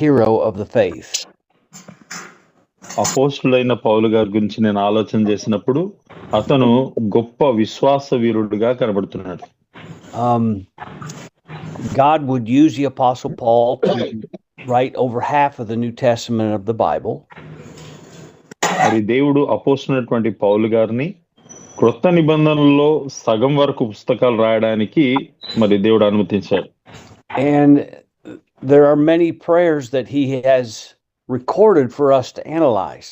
hero of the faith. అపోస్తులైన పౌలు గారి గురించి నేను ఆలోచన చేసినప్పుడు అతను గొప్ప విశ్వాస వీరుడుగా కనబడుతున్నాడు. God would use the Apostle Paul to write over half of the New Testament of the Bible. మరి దేవుడు అపోస్తులైనటువంటి పౌలు గారిని క్రొత్త నిబంధనలో సగం వరకు పుస్తకాలు రాయడానికి మరి దేవుడు అనుమతించాడు. And there are many prayers that he has recorded for us to analyze.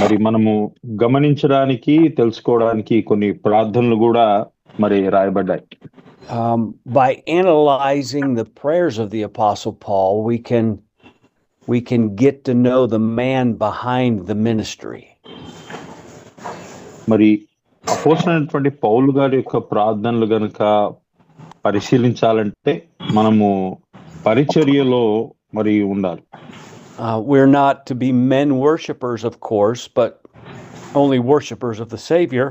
మరి మనము గమనించడానికి తెలుసుకోవడానికి కొన్ని ప్రార్థనలు కూడా మరి రాయబడ్డాయి. By analyzing the prayers of the Apostle Paul, we can get to know the man behind the ministry. మరి అపోస్తులైనటువంటి పౌలు గారి యొక్క ప్రార్థనలు గనుక పరిశీలించాలంటే మనము పరిచర్యలో మరి ఉండాలి. We're not to be men worshipers, of course, but only worshipers of the Savior.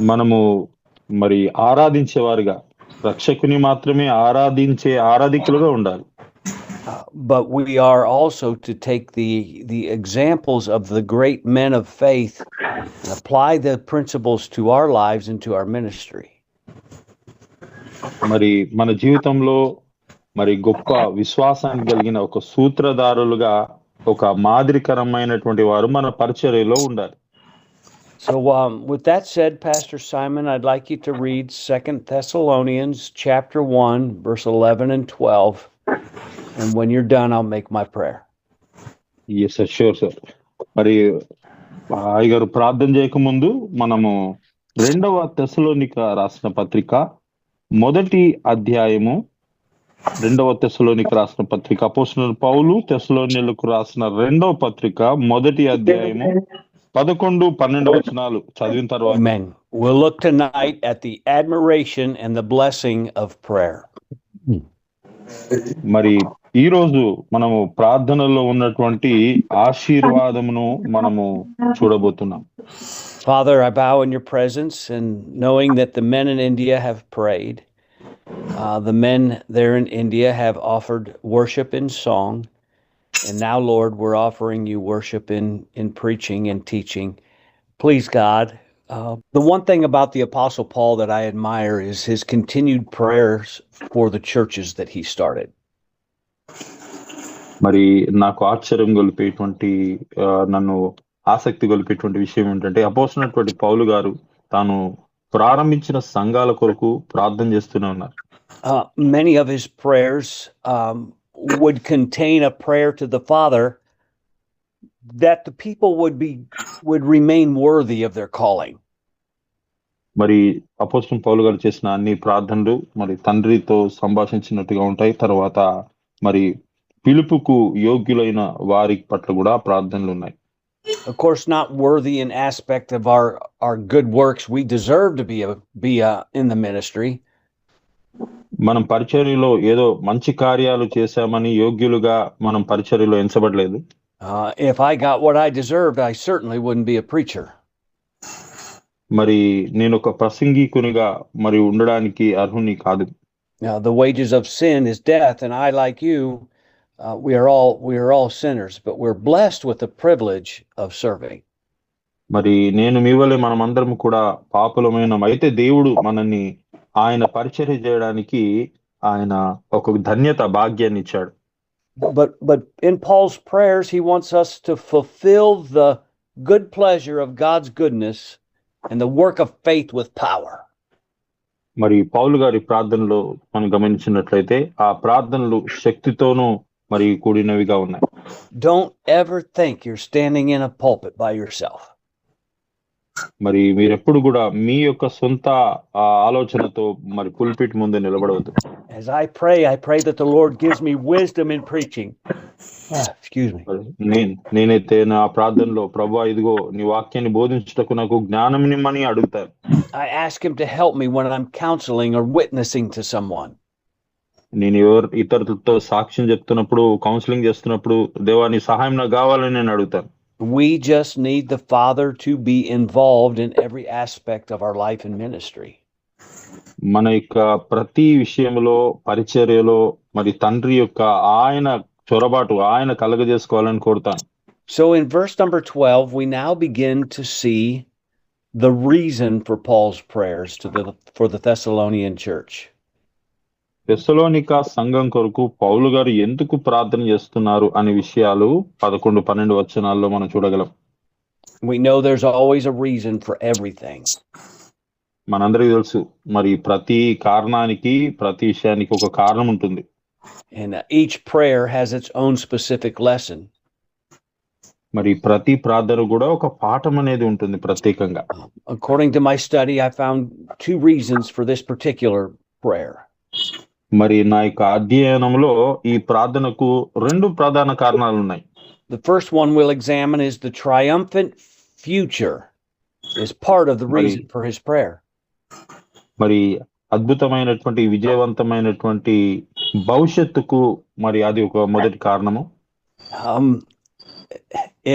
మనము మరి ఆరాధించేవారుగా రక్షకుని మాత్రమే ఆరాధికులుగా ఉండాలి. But we are also to take the examples of the great men of faith and apply the principles to our lives and to our ministry. మరి మన జీవితంలో మరి గొప్ప విశ్వాసాన్ని కలిగిన ఒక సూత్రధారులుగా ఒక మాదిరికరమైనటువంటి వారు మన పరిచర్యలో ఉండాలి. So with that said, Pastor Simon, I'd like you to read 2 Thessalonians chapter 1, verse 11 and 12. And when you're done, I'll make my prayer. Yes, sir. Sure, sir. మరి అయ్యగారు ప్రార్థన చేయకముందు మనము 2వ తెస్సలోనిక రాసిన పత్రిక మొదటి అధ్యాయము 2వ తెస్సలోనిక రాసిన పత్రిక అపోస్తలుడైన పౌలు తెస్సలోనియులకు రాసిన 2వ పత్రిక మొదటి అధ్యాయము 11-12 వచనాలు చదివిన తర్వాత Amen. We'll look tonight at the admiration and the blessing of prayer. మరి ఈ రోజు మనము ప్రార్థనలో ఉన్నటువంటి ఆశీర్వాదమును మనము చూడబోతున్నాం. Father, I bow in your presence and knowing that the men in India have prayed. The men there in India have offered worship in song. And now, Lord, we're offering you worship in preaching and teaching. Please, God, the one thing about the Apostle Paul that I admire is his continued prayers for the churches that he started. మరి నాకు ఆశ్చర్యం గొలిపేటువంటి నన్ను ఆసక్తి గొలిపేటువంటి విషయం ఏంటంటే అపోస్తలుడైనటువంటి పౌలు గారు తాను ప్రారంభించిన సంఘాల కొరకు ప్రార్థన చేస్తూనే ఉన్నారు. Many of his prayers would contain a prayer to the Father that the people would remain worthy of their calling. మరి అపోస్తలుడైన పౌలు గారు చేసిన అన్ని ప్రార్థనలు మరి తండ్రితో సంభాషించినట్టుగా ఉంటాయి. తర్వాత మరి పిలుపుకు యోగ్యులైన వారి పట్ల కూడా ప్రార్థనలు ఉన్నాయి. Of course, not worthy in aspect of our good works. We deserve to be in the ministry. మనం పరిచర్యలో ఏదో మంచి కార్యాలు చేశామని యోగ్యులుగా మనం పరిచర్యలో ఎంచబడలేదు. If I got what I deserved, I certainly wouldn't be a preacher. మరి నేను ఒక ప్రసంగికునిగా మరి ఉండడానికి అర్హుని కాదు. The wages of sin is death, and I, like you, we are all sinners, but we're blessed with the privilege of serving. మరి నేను మీ వలె మనమందరం కూడా పాపులమైన అయితే దేవుడు మనల్ని ఆయన పరిచర్య చేయడానికి ఆయన ఒక ధన్యత భాగ్యాన్ని ఇచ్చాడు. But in Paul's prayers, he wants us to fulfill the good pleasure of God's goodness and the work of faith with power. మరి పౌలు గారి ప్రార్థనలో మనం గమనించినట్లయితే ఆ ప్రార్థనలు శక్తితోనూ మరి కూడినవిగా ఉన్నాయి. Don't ever think you're standing in a pulpit by yourself. మరి మీరు ఎప్పుడు కూడా మీ యొక్క సొంత ఆలోచనతో మరి పుల్పిట్ ముందు నిలబడవద్దు. As I pray that the Lord gives me wisdom in preaching. Excuse me. నేనైతే నా ప్రార్థనలో ప్రభువా ఇదిగో నీ వాక్యాన్ని బోధించుటకు నాకు జ్ఞానం నిమ్మని అడుగుతాను. I ask him to help me when I'm counseling or witnessing to someone. నేను ఇతరులతో సాక్ష్యం చెప్తున్నప్పుడు కౌన్సిలింగ్ చేస్తున్నప్పుడు దేవా నీ సహాయం నాకు కావాలని నేను అడుగుతాను. We just need the Father to be involved in every aspect of our life and ministry. మన యొక్క ప్రతి విషయంలో పరిచర్యలో మరి తండ్రి యొక్క ఆయన చొరబాటు ఆయన కలగజేసుకోవాలని కోరుతాను. So in verse number 12, we now begin to see the reason for Paul's prayers for the Thessalonian church. తెస్సలోనిక సంఘం కొరకు పౌలు గారు ఎందుకు ప్రార్థన చేస్తున్నారు అనే విషయాలు 11-12 వచనాల్లో మనం చూడగలం. We know there's always a reason for everything. మనందరికీ తెలుసు మరి ప్రతి కారణానికి ప్రతి విషయానికి ఒక కారణం ఉంటుంది. And each prayer has its own specific lesson. మరి ప్రతి ప్రార్థన కూడా ఒక పాఠం అనేది ఉంటుంది ప్రత్యేకంగా. According to my study, I found 2 reasons for this particular prayer. మరి నా యొక్క అధ్యయనంలో ఈ ప్రార్థనకు 2 ప్రధాన కారణాలు ఉన్నాయి. The first one we'll examine is the triumphant future is part of the reason for his prayer. మరి అద్భుతమైనటువంటి విజయవంతమైనటువంటి భవిష్యత్తుకు మరి అది ఒక మొదటి కారణము.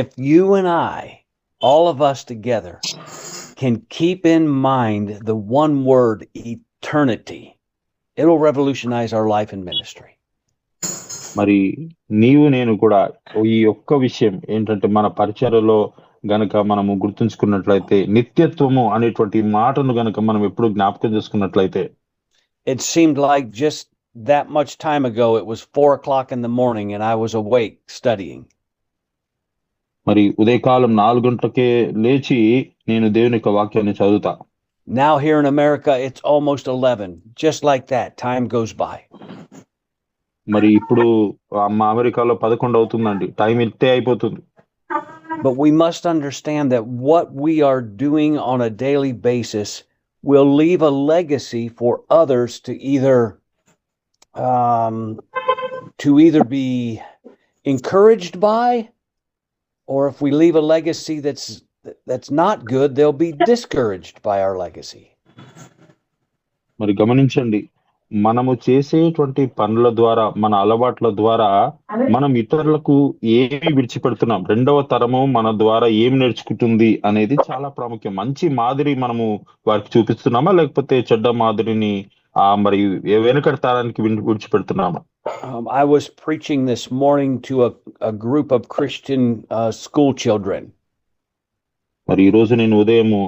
If you and I, all of us together, can keep in mind the one word eternity, it'll revolutionize our life and ministry. మరి నీవు నేను కూడా ఈ ఒక్క విషయం ఏంటంటే మన పరిచర్యలో గనక మనము గుర్తుంచుకున్నట్లయితే నిత్యత్వము అనేటువంటి మాటను గనక మనం ఎప్పుడు జ్ఞాపకం చేసుకున్నట్లయితే. It seemed like just that much time ago it was 4 o'clock in the morning and I was awake studying. మరి ఉదయకాలం 4 గంటలకే లేచి నేను దేవుని యొక్క వాక్యాన్ని చదువుతా. Now here in America it's almost 11. Just like that, time goes by. మరి ఇప్పుడు మా అమెరికాలో 11 అవుతుందండి. టైం ఇంతే అయిపోతుంది. But we must understand that what we are doing on a daily basis will leave a legacy for others to either be encouraged by, or if we leave a legacy that's not good, they'll be discouraged by our legacy. మరి గమనించండి, మనము చేసేటువంటి పనుల ద్వారా మన అలవాట్ల ద్వారా మనం ఇతరులకు ఏమి విడిచిపెడుతున్నాం, 2వ తరము మన ద్వారా ఏమి నేర్చుకుంటుంది అనేది చాలా ప్రాముఖ్యం. మంచి మాదిరి మనము వారికి చూపిస్తున్నామా లేకపోతే చెడ్డ మాదిరిని మరి వెనుకటి తరానికి విడిచిపెడుతున్నామా? I was preaching this morning to a group of Christian school children. మరి ఈ రోజు నేను ఉదయము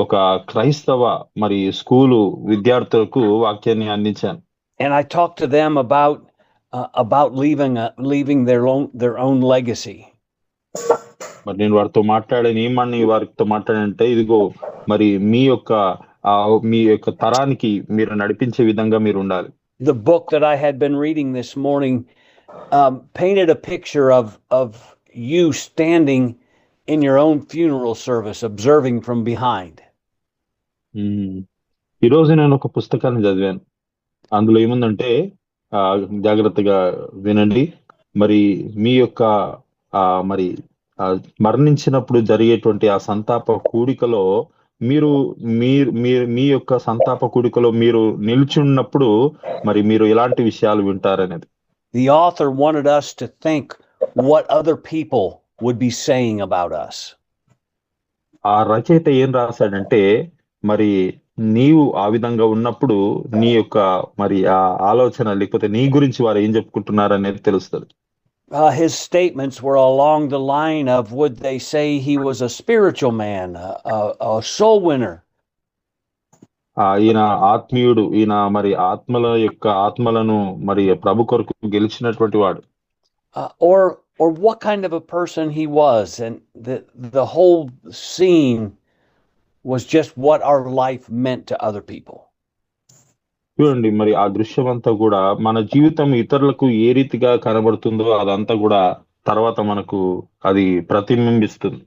ఒక క్రైస్తవ మరి స్కూలు విద్యార్థులకు వాక్యాన్ని అందించాను. And I talked to them about leaving their own legacy. మరి నేను వారితో వారితో మాట్లాడంటే ఇదిగో మరి మీ యొక్క తరానికి మీరు నడిపించే విధంగా మీరు ఉండాలి. The book that I had been reading this morning painted a picture of you standing in your own funeral service, observing from behind. ఈ రోజు నేను ఒక పుస్తకాన్ని చదివాను. అందులో ఏముందంటే జాగ్రత్తగా వినండి. మరి మీ యొక్క మరి మరణించినప్పుడు జరిగేటువంటి ఆ సంతాప కూడికలో మీ యొక్క సంతాప కూడికలో మీరు నిల్చున్నప్పుడు మరి మీరు ఎలాంటి విషయాలు వింటారనేది. The author wanted us to think what other people would be saying about us. ఆ రచయిత ఏం రాశాడంటే మరి నీవు ఆ విధంగా ఉన్నప్పుడు నీ యొక్క మరి ఆ ఆలోచన లేకపోతే నీ గురించి వారు ఏం చెప్పుకుంటున్నారు అనేది తెలుస్తుంది. His statements were along the line of, would they say he was a spiritual man, a soul winner? ఈయన ఆత్మీయుడు, ఈయన మరి ఆత్మలను మరి ప్రభు కొరకు గెలిచినటువంటి వాడు. Or what kind of a person he was, and the whole scene was just what our life meant to other people. చూడండి, మరి ఆ దృశ్యం అంతా కూడా మన జీవితం ఇతరులకు ఏ రీతిగా కనబడుతుందో అదంతా కూడా తర్వాత మనకు అది ప్రతిబింబిస్తుంది.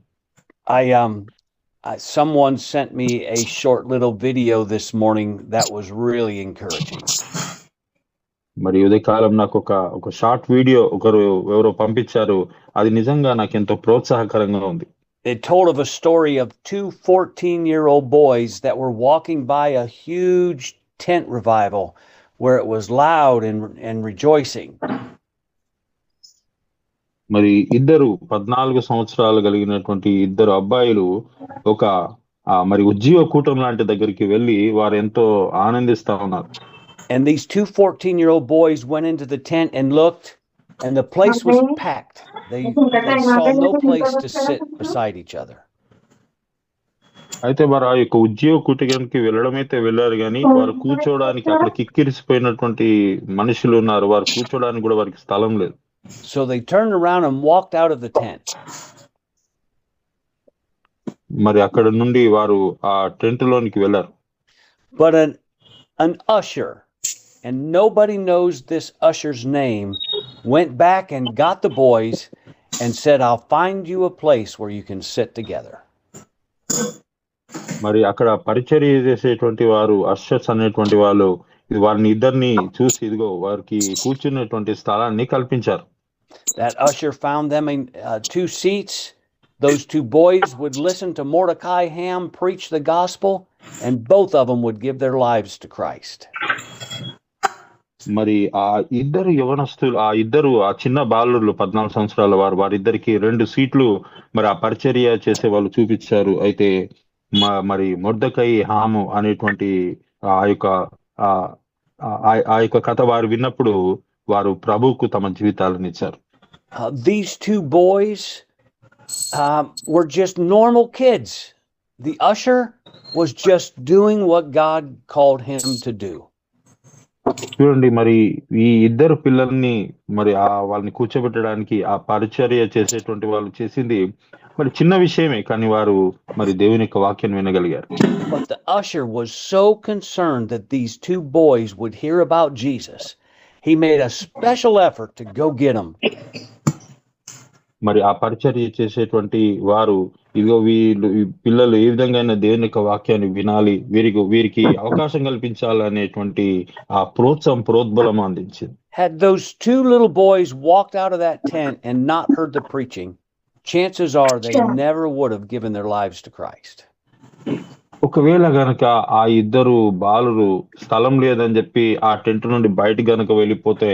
Someone sent me a short little video this morning that was really encouraging. మరి ఉదయకాలం నాకు ఒక షార్ట్ వీడియో ఎవరో పంపించారు. అది నిజంగా నాకు ఎంతో ప్రోత్సాహకరంగా ఉంది. It told of a story of 2 14-year-old boys that were walking by a huge tent revival where it was loud and rejoicing. మరి 14 సంవత్సరాలు కలిగినటువంటి 2 అబ్బాయిలు ఒక మరి ఉజ్జీవ కూటం లాంటి దగ్గరికి వెళ్ళి వారు ఎంతో ఆనందిస్తా ఉన్నారు. And these two 14-year-old boys went into the tent and looked, and the place was packed. They saw no place to sit beside each other. అయితే వారు ఆ యొక్క ఉజ్జీవ కూటమికి వెళ్ళడమైతే వెళ్ళారు, కానీ వారు కూర్చోవడానికి అక్కడ కిక్కిరిసిపోయినటువంటి మనుషులు ఉన్నారు. వారు కూర్చోవడానికి కూడా వారికి స్థలం లేదు. So they turned around and walked out of the tent. మరి అక్కడ నుండి వారు ఆ టెంట్ లోనికి వెళ్ళారు. But an usher, and nobody knows this usher's name, went back and got the boys and said, "I'll find you a place where you can sit together." మరి అక్కడ పరిచర్య చేసేటువంటి వారు అషర్స్ అనేటువంటి వాళ్ళు వారిని ఇద్దరిని చూసి ఇదిగో వారికి కూర్చునేటువంటి స్థలాన్ని కల్పించారు. That usher found them in 2 seats. Those 2 boys would listen to Mordecai Ham preach the gospel, and both of them would give their lives to Christ. మరి ఆ ఇద్దరు యవనస్తులు, ఆ చిన్న బాలురు 14 సంవత్సరాల వారిద్దరికి 2 సీట్లు మరి ఆ పరిచర్య చేసే వాళ్ళు చూపించారు. అయితే మరి మొర్దెకై హాము అనేటువంటి ఆ యొక్క కథ వారు విన్నప్పుడు వారు ప్రభువుకు తమ జీవితాలను ఇచ్చారు. These 2 boys were just normal kids. The usher was just doing what God called him to do. చూడండి, మరి ఈ ఇద్దరు పిల్లల్ని మరి వాళ్ళని కూర్చోబెట్టడానికి ఆ పరిచర్య చేసేటువంటి వాళ్ళు చేసింది మరి చిన్న విషయమే, కానీ వారు మరి దేవుని యొక్క వాక్యాన్ని వినగలిగారు. But the usher was so concerned that these 2 boys would hear about Jesus. He made a special effort to go get them. మరి ఆ పరిచర్య చేసేటువంటి వారు ఇదిగో పిల్లలు ఏ విధంగా దేవుని యొక్క వాక్యాన్ని వినాలి, వీరికి అవకాశం కల్పించాలనేటువంటి ఆ ప్రోద్బలం అందించింది. Had those 2 little boys walked out of that tent and not heard the preaching, chances are they never would have given their lives to Christ. ఒకవేళ గనక ఆ ఇద్దరు బాలురు స్థలం లేదని చెప్పి ఆ టెంట్ నుండి బయట గనక వెళ్ళిపోతే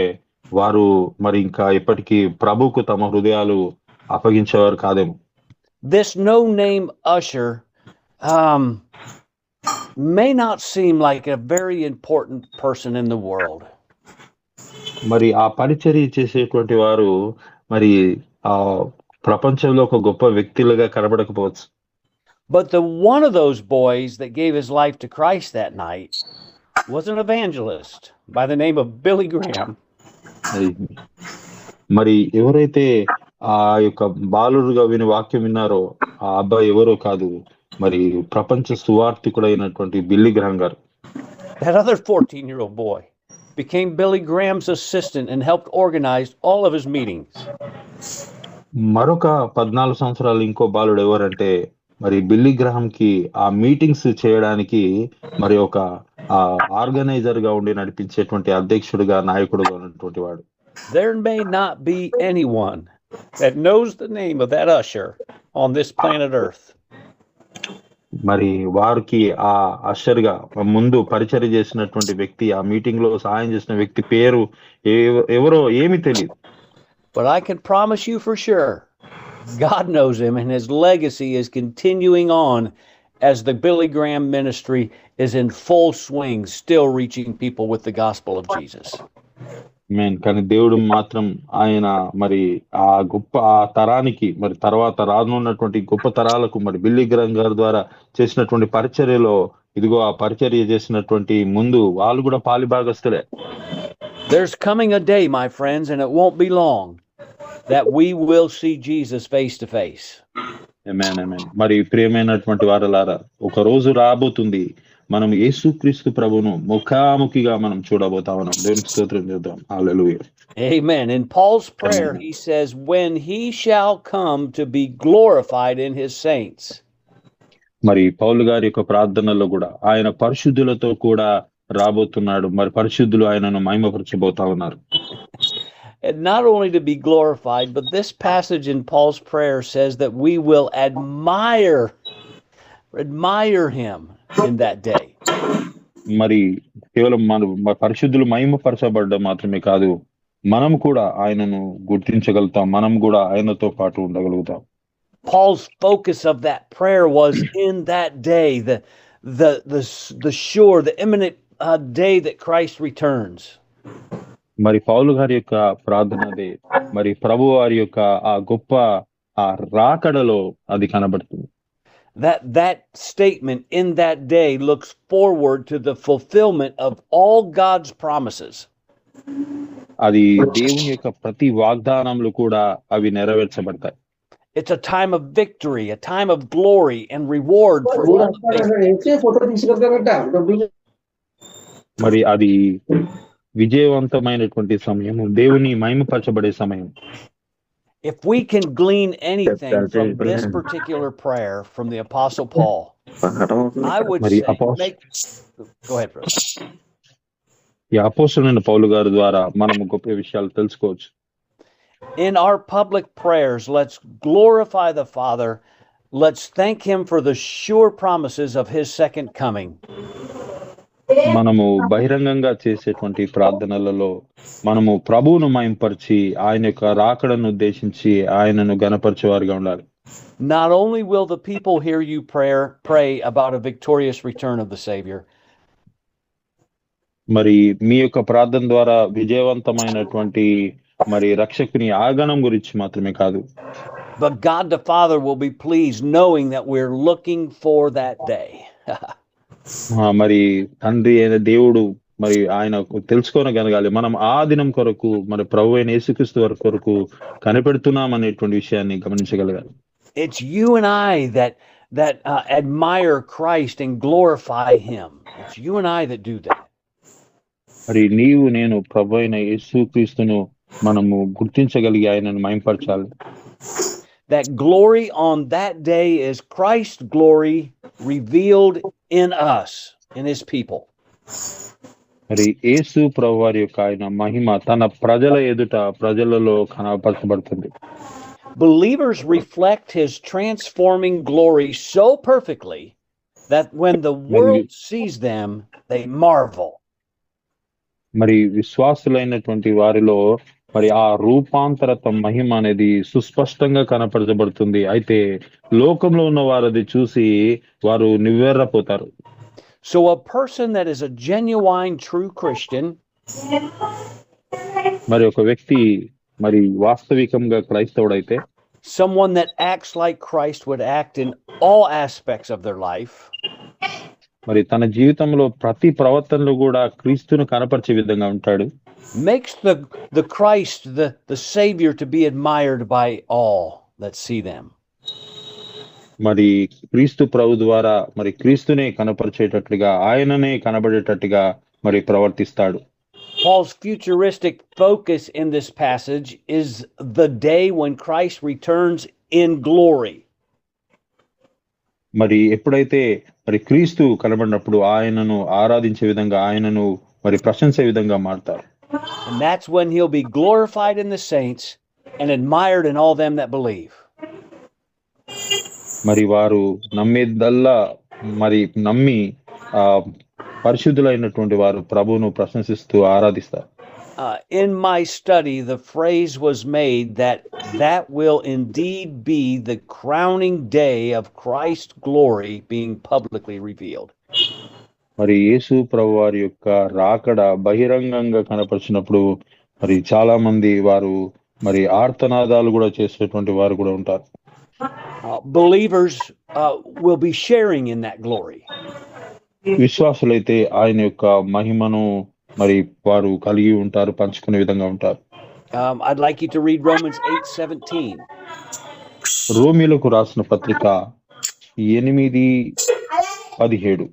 వారు మరి ఇంకా ఎప్పటికీ ప్రభువుకు తమ హృదయాలు అప్పగించేవారు కాదేమో. This no-name usher may not seem like a very important person in the world. మరి ఆ పరిచర్య చేసేటువంటి వారు మరి ఆ ప్రపంచంలో ఒక గొప్ప వ్యక్తులుగా కనబడకపోవచ్చు. But the one of those boys that gave his life to Christ that night was an evangelist by the name of Billy Graham. మరి ఎవరైతే ఆ యొక్క బాలురుగా విని వాక్యం విన్నారో ఆ అబ్బాయి ఎవరో కాదు, మరి ప్రపంచ సువార్థికుడైనటువంటి బిల్లీ గ్రహాం గారు. That other 14-year-old boy became Billy Graham's assistant and helped organize all of his meetings. మరొక 14 సంవత్సరాలు ఇంకో బాలుడు ఎవరంటే మరి బిల్లీ గ్రహాం కి ఆ మీటింగ్స్ చేయడానికి మరి ఒక ఆర్గనైజర్ గా ఉండి నడిపించేటువంటి అధ్యక్షుడిగా నాయకుడుగా ఉన్నటువంటి వాడు. There may not be anyone that knows the name of that usher on this planet Earth. మరి వారికి ఆ అషర్ గా ముందు పరిచర్య చేసినటువంటి వ్యక్తి, ఆ మీటింగ్ లో సహాయం చేసిన వ్యక్తి పేరు ఎవరో ఏమీ తెలియదు. But I can promise you for sure, God knows him, and his legacy is continuing on as the Billy Graham ministry is in full swing, still reaching people with the gospel of Jesus. కానీ దేవుడు మాత్రం ఆయన మరి ఆ గొప్ప ఆ తరానికి మరి తర్వాత రానున్నటువంటి గొప్ప తరాలకు మరి బిల్లీ గ్రహాం గారి ద్వారా చేసినటువంటి పరిచర్యలో ఇదిగో ఆ పరిచర్య చేసినటువంటి ముందు వాళ్ళు కూడా పాలిభాగస్తులే. There's coming a day, my friends, and it won't be long, that we will see Jesus face to face. ఆమేన్, ఆమేన్. మరి ప్రియమైనటువంటి వారలారా, ఒక రోజు రాబోతుంది మనం యేసుక్రీస్తు ప్రభువును ముఖాముఖిగా మనం చూడబోతా ఉన్నాం. దేవునికి స్తోత్రం చేద్దాం. హల్లెలూయా. Amen. In Paul's prayer, he says, when he shall come to be glorified in his saints. మరి పౌలు గారి యొక్క ప్రార్థనలో కూడా ఆయన పరిశుద్ధులతో కూడా రాబోతున్నాడు. మరి పరిశుద్ధులు ఆయనను మహిమపరచబోతా ఉన్నారు. And not only to be glorified, but this passage in Paul's prayer says that we will admire him in that day. మరి కేవలం మన పరిశుద్ధులు మహిమపరచబడ్డం మాత్రమే కాదు, మనం కూడా ఆయనను గుర్తించగలుగుతాం, మనం కూడా ఆయనతో పాటు ఉండగలుగుతాం. Paul's focus of that prayer was in that day, the sure, the imminent day that Christ returns. మరి పౌలు గారి యొక్క ప్రార్థనదే మరి ప్రభు వారి యొక్క ఆ గొప్ప ఆ రాకడలో అది కనబడుతుంది. That statement in that day looks forward to the fulfillment of all God's promises. అది దేవుని యొక్క ప్రతి వాగ్దానములు కూడా అవి నెరవేర్చబడతాయి. It's a time of victory, a time of glory and reward for all the faithful. మరి అది విజయవంతమైనటువంటి సమయం, దేవుని మహిమపరచబడే సమయం. If we can glean anything from this particular prayer from the Apostle Paul, I would say, go ahead, brother. ఈ అపోస్తలుడైన పౌలు గారి ద్వారా మనం గొప్ప విషయాలు తెలుసుకోవచ్చు. In our public prayers, let's glorify the Father. Let's thank him for the sure promises of his second coming. మనము బహిరంగంగా చేసేటువంటి ప్రార్థనలలో మనము ప్రభువును మహింపరిచి ఆయన యొక్క రాకడను ఉద్దేశించి ఆయనను గణపరిచేవారుగా ఉండాలి. Not only will the people hear you pray about a victorious return of the Savior, మరి మీ యొక్క ప్రార్థన ద్వారా విజయవంతమైనటువంటి మరి రక్షకుని ఆగమనం గురించి మాత్రమే కాదు, but God the Father will be pleased knowing that we're looking for that day. మరి తండ్రి అయిన దేవుడు మరి ఆయన తెలుసుకోనగలగాలి మనం ఆ దినం కొరకు మరి ప్రభు అయిన యేసుక్రీస్తు వారి కొరకు కనిపెడుతున్నాం అనేటువంటి విషయాన్ని గమనించగలగాలి. It's you and I that admire Christ and glorify him. It's you and I that do that. మరి నీవు నేను ప్రభు అయిన యేసుక్రీస్తును మనము గుర్తించగలిగి ఆయనను మహింపరచాలి. That glory on that day is Christ's glory revealed in us, in his people. మరి యేసు ప్రభు వారి యొక్క ఆయన మహిమ తన ప్రజల ఎదుట ప్రజలలో కనపరచబడుతుంది. Believers reflect his transforming glory so perfectly that when the world sees them, they marvel. మరి విశ్వాసులైనటువంటి వారిలో మరి ఆ రూపాంతరత మహిమ అనేది సుస్పష్టంగా కనపరచబడుతుంది. అయితే లోకంలో ఉన్న వారు అది చూసి వారు నివ్వెరపోతారు. So a person that is a genuine true Christian, మరి ఒక వ్యక్తి మరి వాస్తవికంగా క్రైస్తవుడైతే, someone that acts like Christ would act in all aspects of their life, మరి తన జీవితంలో ప్రతి ప్రవర్తనలో కూడా క్రీస్తును కనపరిచే విధంగా ఉంటాడు. makes the Christ, the Savior, to be admired by all that see them. మరి క్రీస్తు ప్రభు ద్వారా మరి క్రీస్తునే కనపరిచేటట్లుగా ఆయననే కనబడేటట్టుగా మరి ప్రవర్తిస్తాడు. Paul's futuristic focus in this passage is the day when Christ returns in glory. మరి ఎప్పుడైతే మరి క్రీస్తు కనబడినప్పుడు ఆయనను ఆరాధించే విధంగా ఆయనను మరి ప్రశంసే విధంగా మారుతారు. And that's when he'll be glorified in the saints and admired in all them that believe. మరి వారు నమ్మేదల్లా మరి నమ్మి పరిశుద్ధులైనటువంటి వారు ప్రభువును ప్రశంసిస్తూ ఆరాధిస్తారు. In my study, the phrase was made that will indeed be the crowning day of Christ's glory being publicly revealed. మరి యేసు ప్రభు వారి యొక్క రాకడ బహిరంగంగా కనపరిచినప్పుడు మరి చాలా మంది వారు మరి ఆర్తనాదాలు కూడా చేసేటువంటి వారు కూడా ఉంటారు. Believers will be sharing in that glory. విశ్వాసులైతే ఆయన యొక్క మహిమను మరి వారు కలిగి ఉంటారు, పంచుకునే విధంగా ఉంటారు. I'd like you to read Romans 8:17. రోమీయులకు రాసిన పత్రిక 8:17.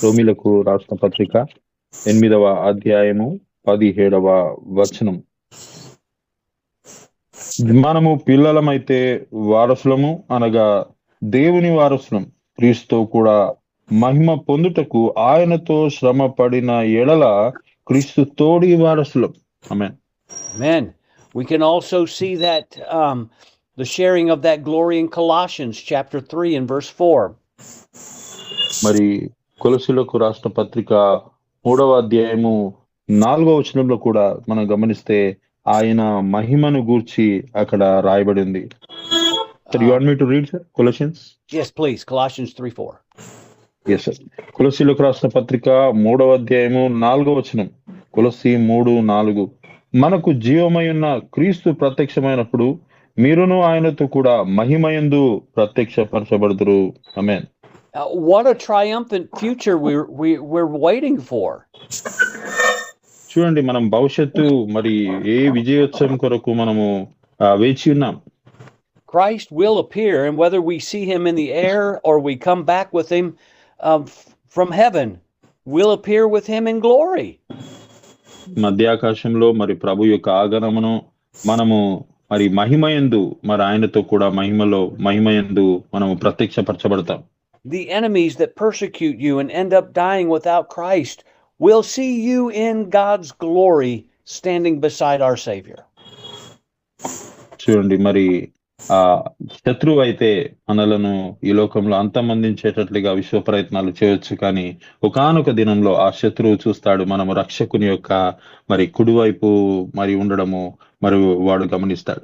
రోమీయులకు రాసిన పత్రిక 8వ అధ్యాయము 17వ వచనం. మనము పిల్లలమైతే వారసులము అనగా దేవుని వారసులం, క్రీస్తుతో కూడా మహిమ పొందుటకు ఆయనతో శ్రమ పడిన ఎడల క్రీస్తు తోడి వారసులం. ఆమేన్. Amen. We can also see that the sharing of that glory in Colossians chapter 3 and verse 4. మరి కొలొస్సీయులకు రాసిన పత్రిక 3వ అధ్యాయము 4వ వచనంలో కూడా మనం గమనిస్తే ఆయన మహిమను గూర్చి అక్కడ రాయబడి ఉంది. Sir, you want me to read, sir? Colossians? Yes, please. Colossians 3:4. Yes, sir. కొలస్సీలకు రాసిన పత్రిక 3వ అధ్యాయము 4వ వచనం. కొలస్సీ 3:4. మనకు జీవమై ఉన్న క్రీస్తు ప్రత్యక్షమైనప్పుడు మీరును ఆయనతో కూడా మహిమయందు ప్రత్యక్షపరచబడుదురు. ఆమేన్. What a triumphant future we're waiting for. చూడండి, మనం భవిష్యత్తు మరి ఏ విజయోత్సవం కొరకు మనము వేచి ఉన్నాం. Christ will appear, and whether we see him in the air or we come back with him from heaven, we'll appear with him in glory. మధ్యాకాశంలో మరి ప్రభు యొక్క ఆగమనమును మనము మరి మహిమయందు మరి ఆయనతో కూడా మహిమయందు మనము ప్రత్యక్షపరచబడతాం. The enemies that persecute you and end up dying without Christ will see you in God's glory standing beside our Savior. చూడండి, మరి ఆ శత్రువు అయితే మనలను ఈ లోకంలో అంతమందించేటట్లుగా విశ్వ ప్రయత్నాలు చేయొచ్చు, కానీ ఒకానొక దినంలో ఆ శత్రువు చూస్తాడు మనము రక్షకుని యొక్క మరి కుడివైపు మరి ఉండడము మరి వాడు గమనిస్తాడు.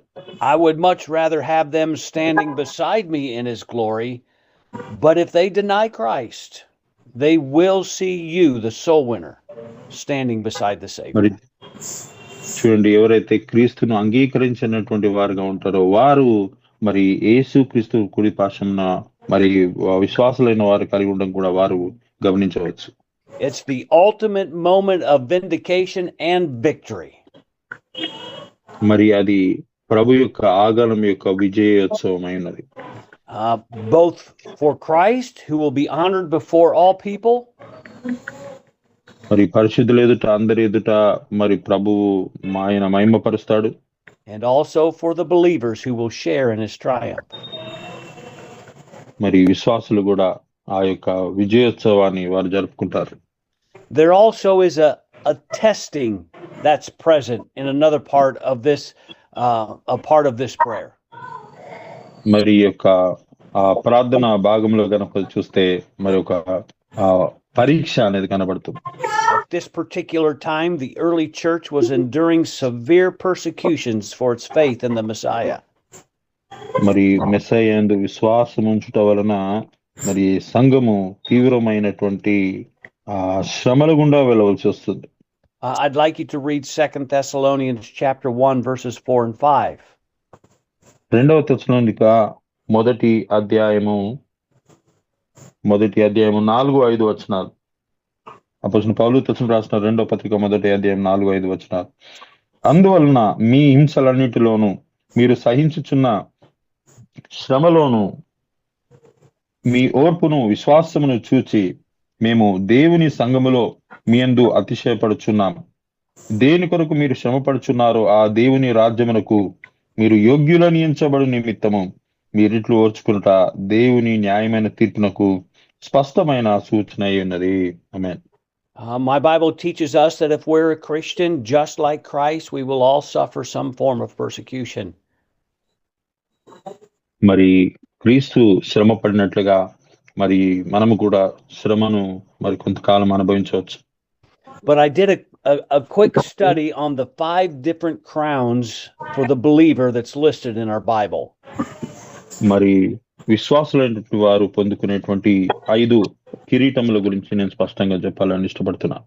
I would much rather have them standing beside me in his glory, but if they deny Christ, they will see you, the soul winner, standing beside the Savior. మరి చూడండి, ఎవరైతే క్రీస్తును అంగీకరించినటువంటి వారుగా ఉంటారో వారు మరి యేసు క్రీస్తు కుడి పార్శ్వమున మరి విశ్వాసులైన వారు కలిగి ఉండడం కూడా వారు గమనించవచ్చు. It's the ultimate moment of vindication and victory. మరి అది ప్రభు యొక్క ఆగమనం యొక్క విజయోత్సవం అయినది. Both for Christ, who will be honored before all people, మరి పరిశుద్ధుల ఎదుట అందరి ఎదుట మరి ప్రభువు ఆయన మహిమపరుస్తాడు. and also for the believers who will share in his triumph. మరి విశ్వాసులు కూడా ఆ యొక్క విజయోత్సవాన్ని వారు జరుపుకుంటారు. There also is a testing that's present in another part of this a part of this prayer. మరి యొక్క ప్రార్థన భాగంలో గనుక చూస్తే మరి ఒక పరీక్ష అనేది కనబడుతుంది. At this particular time, the early church was enduring severe persecutions for its faith in the Messiah. మరి మెస్సయ్య యందు విశ్వాసం ఉంచుట వలన మరి సంఘము తీవ్రమైనటువంటి శ్రమల గుండా వెళ్ళవలసి వస్తుంది. I'd like you to read 2 Thessalonians chapter 1 verses 4 and 5. 2వ తెస్సలోనిక మొదటి అధ్యాయము 4-5 వచనాలు. అపోస్తలుడైన పౌలు తెస్సలోనికీయులకు రాసిన 2వ పత్రిక మొదటి అధ్యాయం 4-5 వచనాలు. అందువలన మీ హింసలన్నిటిలోను మీరు సహించుచున్న శ్రమలోను మీ ఓర్పును విశ్వాసమును చూచి మేము దేవుని సంఘములో మీ యందు అతిశయపడుచున్నాం. దేని కొరకు మీరు శ్రమపడుచున్నారో ఆ దేవుని రాజ్యమునకు మీరు యోగ్యులని ఎంచబడు నిమిత్తము మీరిట్లు ఓర్చుకునుట దేవుని న్యాయమైన తీర్పునకు స్పష్టమైన సూచన అయి ఉన్నది. ఆమేన్. My Bible teaches us that if we're a Christian just like Christ, we will all suffer some form of persecution. మరి క్రీస్తు శ్రమ పడినట్లుగా మరి మనము కూడా శ్రమను మరి కొంతకాలం అనుభవించవచ్చు. But I did a quick study on the 5 different crowns for the believer that's listed in our Bible. మరి విశ్వాసులైనటువంటి వారు పొందుకునేటువంటి 5 కిరీటముల గురించి నేను స్పష్టంగా చెప్పాలని ఇష్టపడుతున్నాను.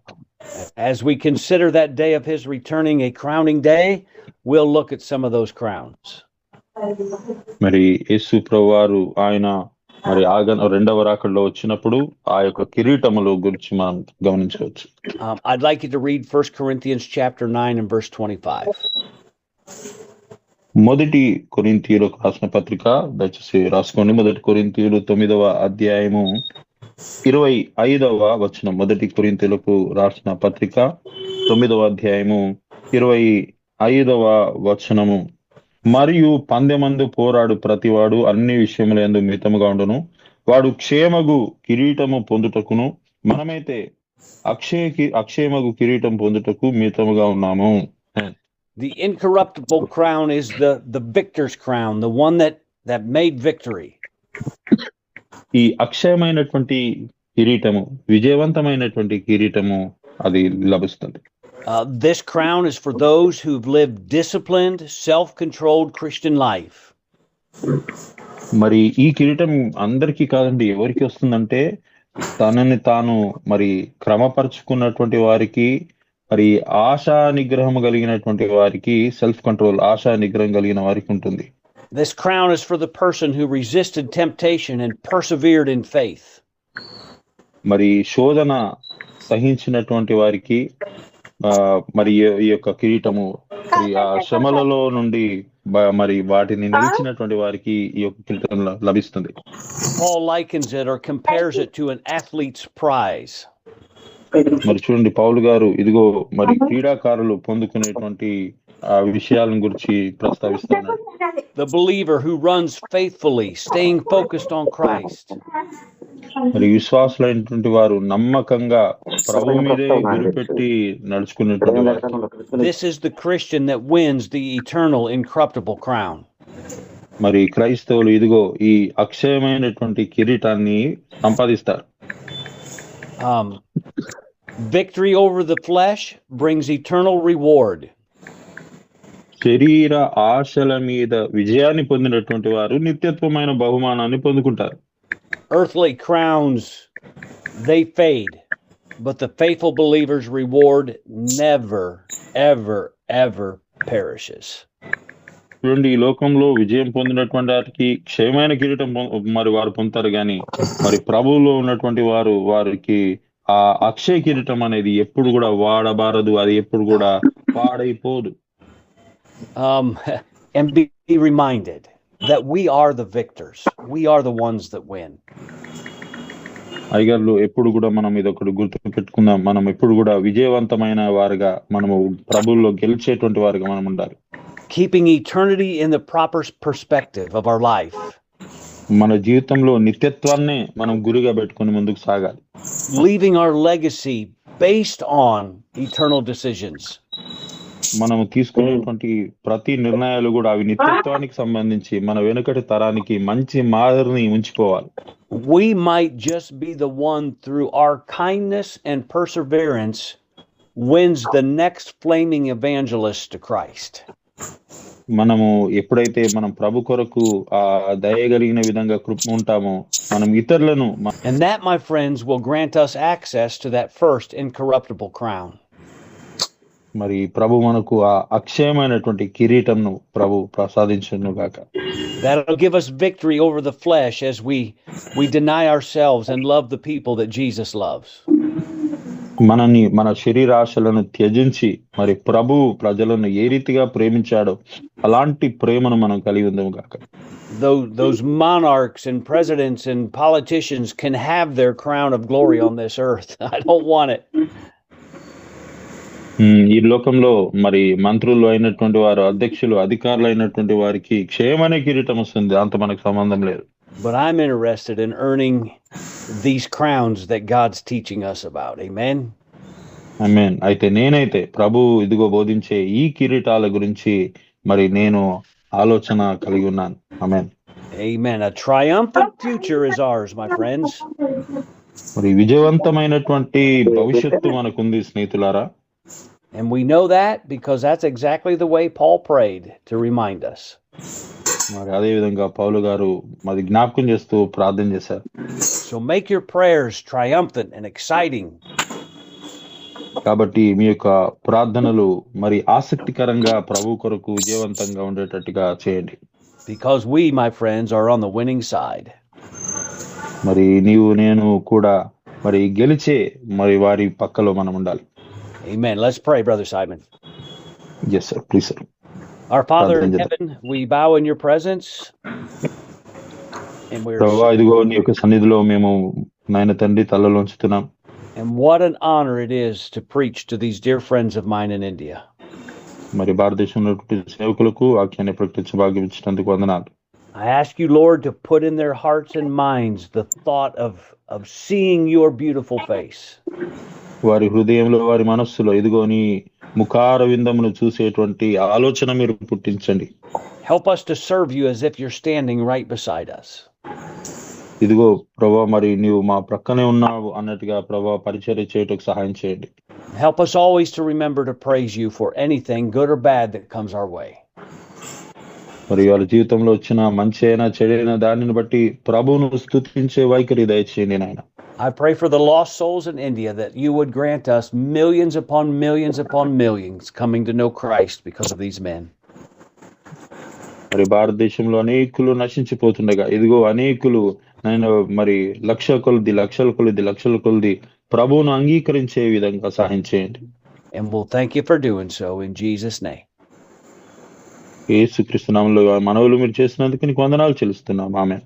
As we consider that day of his returning a crowning day, we'll look at some of those crowns. మరి యేసు ప్రభువారు ఆయన మరి రెండవ రాకడలో వచ్చినప్పుడు ఆ యొక్క కిరీటముల గురించి మనం గమనించవచ్చు. I'd like you to read 1 Corinthians chapter 9 and verse 25. మొదటి కొరింథీయులకు రాసిన పత్రిక దయచేసి రాసుకోండి. మొదటి కొరింథీయులు 9వ అధ్యాయము 25వ వచనం. మొదటి కొరింథీయులకు రాసిన పత్రిక 9వ అధ్యాయము 25వ వచనము. మరియు పందెమందు పోరాడు ప్రతివాడు అన్ని విషయములందు మితముగా ఉండును, వాడు క్షేమగు కిరీటము పొందుటకును మనమైతే అక్షయమగు కిరీటం పొందుటకు మితముగా ఉన్నాము. The incorruptible crown is the victor's crown, the one that made victory. ఈ అక్షయమైనటువంటి కిరీటము, విజయవంతమైనటువంటి కిరీటము అది లభిస్తుంది. This crown is for those who've lived disciplined, self-controlled Christian life. మరి ఈ కిరీటం అందరికీ కాదండి, ఎవరికి వస్తుందంటే తనని తాను మరి క్రమపరుచుకున్నటువంటి వారికి, మరి ఆశా నిగ్రహం కలిగినటువంటి వారికి, సెల్ఫ్ కంట్రోల్ ఆశా నిగ్రహం కలిగిన వారికి ఉంటుంది. This crown is for the person who resisted temptation and persevered in faith. మరి శోధన సహించినటువంటి వారికి మరి ఈ యొక్క కిరీటము ఆ శ్రమలలో నుండి మరి వాటిని నిలిచినటువంటి వారికి ఈ యొక్క కిరీటం లభిస్తుంది. Paul likens it or compares it to an athlete's prize. మరి చూడండి, పౌలు గారు ఇదిగో మరి క్రీడాకారులు పొందుకునేటువంటి ఆ విషయాలను గురించి ప్రస్తావిస్తున్నారు. The believer who runs faithfully, staying focused on Christ. మరి విశ్వాసులైనటువంటి వారు నమ్మకంగా ప్రభు మీదే గురిపెట్టి నడుచుకునేటువంటి వారు. This is the Christian that wins the eternal incorruptible crown. మరి క్రైస్తవులు ఇదిగో ఈ అక్షయమైనటువంటి కిరీటాన్ని సంపాదిస్తారు. Victory over the flesh brings eternal reward. శరీర ఆశల మీద విజయాన్ని పొందినటువంటి వారు నిత్యత్వమైన బహుమానాన్ని పొందుకుంటారు. Earthly crowns, they fade, but the faithful believer's reward never, ever, ever perishes. చూడండి, ఈ లోకంలో విజయం పొందినటువంటి వారికి క్షయమైన కిరీటం మరి వారు పొందుతారు, కానీ మరి ప్రభువులో ఉన్నటువంటి వారికి ఆ అక్షయ కిరీటం అనేది ఎప్పుడు కూడా వాడబారదు, అది ఎప్పుడు కూడా పాడైపోదు. And be reminded that we are the victors. We are the ones that win. అయ్యగారు ఎప్పుడు కూడా మనం ఇదొకటి గుర్తు పెట్టుకుందాం, మనం ఎప్పుడు కూడా విజయవంతమైన వారుగా, మనము ప్రభువులో గెలిచేటువంటి వారుగా మనం ఉండాలి. Keeping eternity in the proper perspective of our life. మన జీవితంలో నిత్యత్వాన్ని మనం గురిగా పెట్టుకొని ముందుకు సాగాలి. Leaving our legacy based on eternal decisions. మనము తీసుకునేటువంటి ప్రతి నిర్ణయాలు కూడా అవి నిత్యత్వానికి సంబంధించి మన వెనుకటి తరానికి మంచి మాదిరిని ఉంచిపోవాలి. We might just be the one through our kindness and perseverance wins the next flaming evangelist to Christ. మనము ఎప్పుడైతే మనం ప్రభు కొరకు ఆ దయగలిగిన విధంగా కృప ఉంటామో మనం ఇతరులను, and that, my friends, will grant us access to that first incorruptible crown. మరి ప్రభు మనకు ఆ అక్షయమైనటువంటి కిరీటంను ప్రభు ప్రసాదించును గాక. That'll give us victory over the flesh as we deny ourselves and love the people that Jesus loves. మన శరీరాశలను త్యజించి మరి ప్రభు ప్రజలను ఏ రీతిగా ప్రేమించాడో అలాంటి ప్రేమను మనం కలిగి ఉందాము గాక. Those monarchs and presidents and politicians can have their crown of glory on this earth. I don't want it. ఈ లోకంలో మరి మంత్రులు అయినటువంటి వారు, అధ్యక్షులు, అధికారులు అయినటువంటి వారికి క్షేమనే కిరీటం వస్తుంది, అంత మనకు సంబంధం లేదు. But I'm interested in earning these crowns that God's teaching us about. Amen. Amen. అయితే నేనైతే ప్రభు ఇదిగో బోధించే ఈ కిరీటాల గురించి మరి నేను ఆలోచన కలిగి ఉన్నాను. Amen. Amen. A triumphant future is ours, my friends. మరి విజయవంతమైనటువంటి భవిష్యత్తు మనకుంది స్నేహితులారా. And we know that because that's exactly the way Paul prayed to remind us. మరి అదే విధంగా పౌలు గారు మరి జ్ఞాపకం చేస్తూ ప్రార్థన చేశారు. So make your prayers triumphant and exciting. కాబట్టి మీ యొక్క ప్రార్థనలు మరి ఆసక్తికరంగా ప్రభు కొరకు విజయవంతంగా ఉండేటట్టుగా చేయండి. Because we, my friends, are on the winning side. మరి నీవు నేను కూడా మరి గెలిచే మరి వారి పక్కలో మనం ఉండాలి. Amen. Let's pray, Brother Simon. Yes, sir. Please, sir. Our Father in heaven, we bow in your presence. And ప్రభువా, ఇదిగో నీ యొక్క సన్నిధిలో మేము నాయన తండ్రి తలలో ఉంచుతున్నాం. And what an honor it is to preach to these dear friends of mine in India. మరి భారతదేశంలో సేవకులకు వాక్యాన్ని ప్రకటించే భాగ్యం ఇచ్చినందుకు వందనాలు. I ask you, Lord, to put in their hearts and minds the thought of seeing your beautiful face. వారి హృదయంలో, వారి మనస్సులో ఇదిగో నీ ముఖార విందమును చూసేటువంటి ఆలోచన మీరు పుట్టించండి. Help us to serve you as if you're standing right beside us. ఇదిగో ప్రభా మరి నీవు మా ప్రక్కనే ఉన్నావు అన్నట్టుగా ప్రభా పరిచర్య చేయటకు సహాయం చేయండి. Help us always to remember to praise you for anything, good or bad, that comes our way. మరి వాళ్ళ జీవితంలో వచ్చిన మంచి అయినా చెడైన దానిని బట్టి ప్రభువును స్తుతించే వైఖరి దయచేయండి నాయన. I pray for the lost souls in India that you would grant us millions upon millions upon millions coming to know Christ because of these men. మరి భారతదేశంలో అనేకులు నశించిపోతుండగా ఇదిగో అనేకులు నేను మరి లక్షల కొలది ప్రభువును అంగీకరించే విధంగా సహాయం చేయండి. And we'll thank you for doing so in Jesus' name. యేసుక్రీస్తు నామములో మనవులు మీరు చేసినందుకు నీకు వందనాలు చెల్లిస్తున్నాం. ఆమేన్.